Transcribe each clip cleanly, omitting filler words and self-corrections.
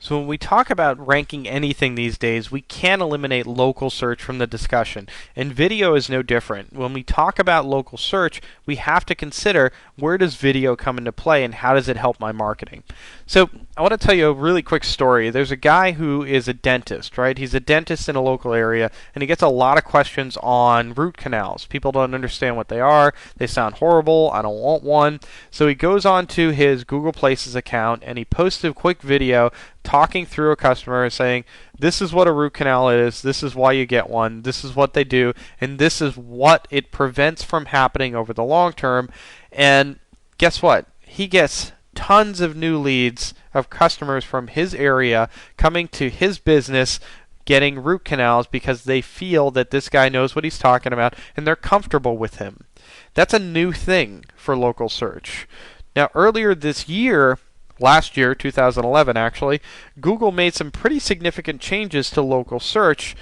So when we talk about ranking anything these days, we can't eliminate local search from the discussion, and video is no different. When we talk about local search, we have to consider where does video come into play and how does it help my marketing. So I want to tell you a really quick story. There's a guy who is a dentist, right? He's a dentist in a local area, and he gets a lot of questions on root canals. People don't understand what they are. They sound horrible. I don't want one. So he goes on to his Google Places account, and he posts a quick video talking through a customer saying, this is what a root canal is, this is why you get one, this is what they do, and this is what it prevents from happening over the long term. And guess what? He gets tons of new leads of customers from his area coming to his business getting root canals because they feel that this guy knows what he's talking about and they're comfortable with him. That's a new thing for local search. Now, earlier this year, last year, 2011 actually, Google made some pretty significant changes to local search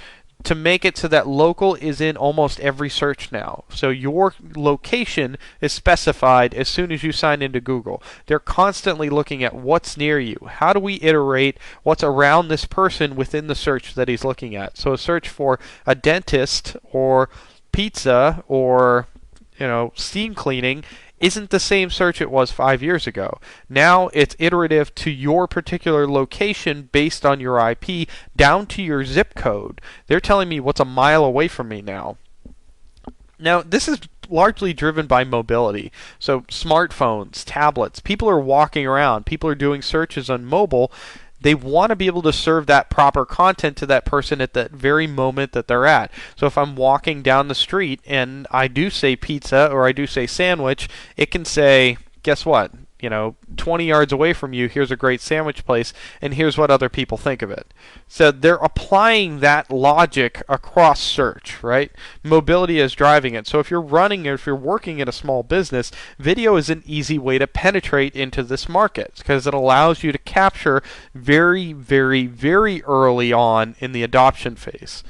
to make it so that local is in almost every search now. So your location is specified as soon as you sign into Google. They're constantly looking at what's near you. How do we iterate what's around this person within the search that he's looking at? So a search for a dentist or pizza or steam cleaning isn't the same search it was 5 years ago. Now it's iterative to your particular location based on your IP down to your zip code. They're telling me what's a mile away from me now. Now, this is largely driven by mobility. So smartphones, tablets, people are walking around, people are doing searches on mobile. They want to be able to serve that proper content to that person at that very moment that they're at. So if I'm walking down the street and I do say pizza or I do say sandwich, it can say, guess what? 20 yards away from you, here's a great sandwich place, and here's what other people think of it. So they're applying that logic across search, right? Mobility is driving it. So if you're running or if you're working in a small business, video is an easy way to penetrate into this market because it allows you to capture very, very, very early on in the adoption phase.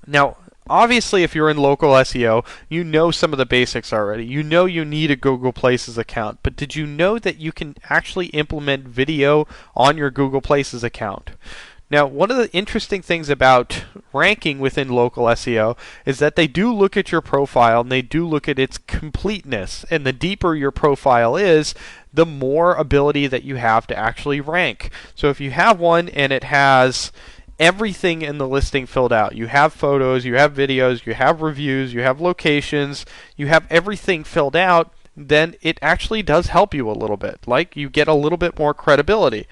Now, obviously, if you're in local SEO, you know some of the basics already. You know you need a Google Places account, but did you know that you can actually implement video on your Google Places account? Now, one of the interesting things about ranking within local SEO is that they do look at your profile and they do look at its completeness. And the deeper your profile is, the more ability that you have to actually rank. So if you have one and it has everything in the listing filled out. You have photos, you have videos, you have reviews, you have locations, you have everything filled out, then it actually does help you a little bit. Like you get a little bit more credibility.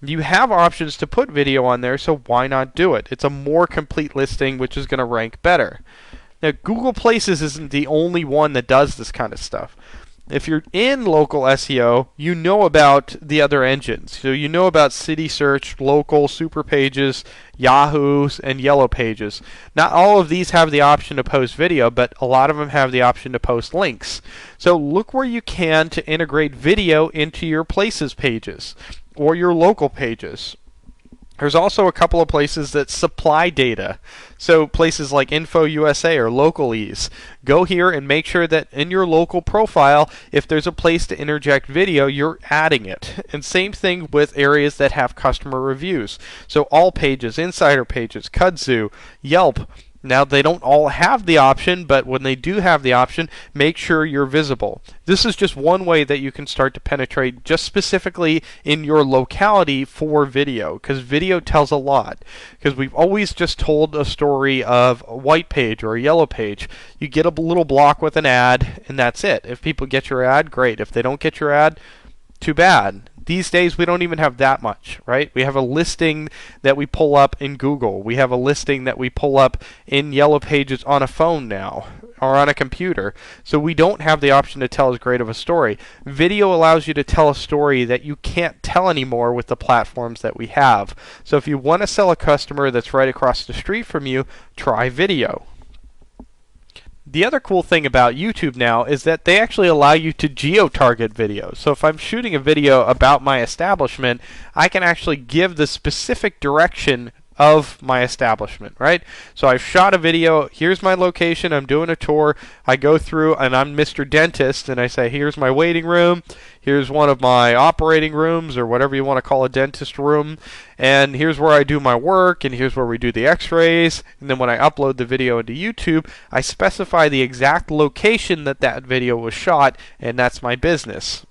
You have options to put video on there, so why not do it? It's a more complete listing, which is going to rank better. Now, Google Places isn't the only one that does this kind of stuff. If you're in local SEO, you know about the other engines. So you know about City Search, Local, Super Pages, Yahoo's, and Yellow Pages. Not all of these have the option to post video, but a lot of them have the option to post links. So look where you can to integrate video into your Places pages or your local pages. There's also a couple of places that supply data. So places like Info USA or Localese. Go here and make sure that in your local profile, if there's a place to interject video, you're adding it. And same thing with areas that have customer reviews. So All Pages, Insider Pages, Kudzu, Yelp. Now, they don't all have the option, but when they do have the option, make sure you're visible. This is just one way that you can start to penetrate just specifically in your locality for video, because video tells a lot. Because we've always just told a story of a white page or a yellow page. You get a little block with an ad, and that's it. If people get your ad, great. If they don't get your ad, too bad. These days, we don't even have that much, right? We have a listing that we pull up in Google. We have a listing that we pull up in Yellow Pages on a phone now or on a computer. So we don't have the option to tell as great of a story. Video allows you to tell a story that you can't tell anymore with the platforms that we have. So if you want to sell a customer that's right across the street from you, try video. The other cool thing about YouTube now is that they actually allow you to geo-target videos. So if I'm shooting a video about my establishment, I can actually give the specific direction of my establishment, right? So I've shot a video, here's my location, I'm doing a tour, I go through and I'm Mr. Dentist and I say here's my waiting room, here's one of my operating rooms or whatever you want to call a dentist room, and here's where I do my work, and here's where we do the x-rays, and then when I upload the video into YouTube, I specify the exact location that that video was shot, and that's my business.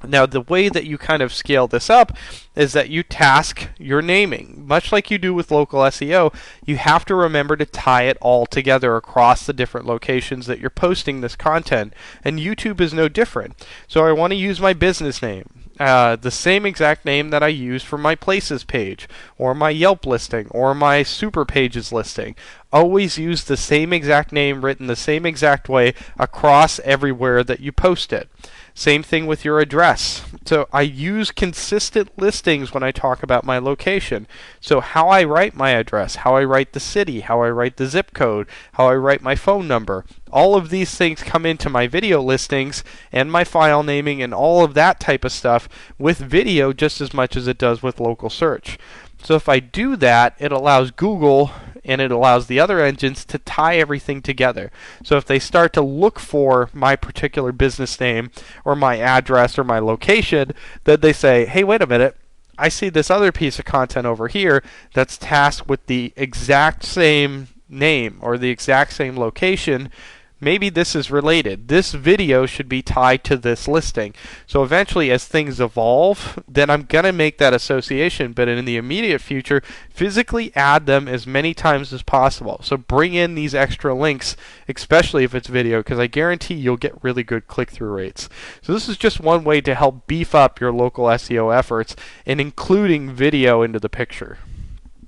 Now, the way that you kind of scale this up is that you task your naming. Much like you do with local SEO, you have to remember to tie it all together across the different locations that you're posting this content. And YouTube is no different. So I want to use my business name. The same exact name that I use for my places page, or my Yelp listing, or my super pages listing. Always use the same exact name written the same exact way across everywhere that you post it. Same thing with your address. So I use consistent listings when I talk about my location. So how I write my address, how I write the city, how I write the zip code, how I write my phone number, all of these things come into my video listings and my file naming and all of that type of stuff with video just as much as it does with local search. So if I do that, it allows Google and it allows the other engines to tie everything together. So if they start to look for my particular business name or my address or my location, then they say, hey, wait a minute, I see this other piece of content over here that's tasked with the exact same name or the exact same location. Maybe this is related. This video should be tied to this listing. So eventually, as things evolve, then I'm going to make that association. But in the immediate future, physically add them as many times as possible. So bring in these extra links, especially if it's video, because I guarantee you'll get really good click-through rates. So this is just one way to help beef up your local SEO efforts and including video into the picture.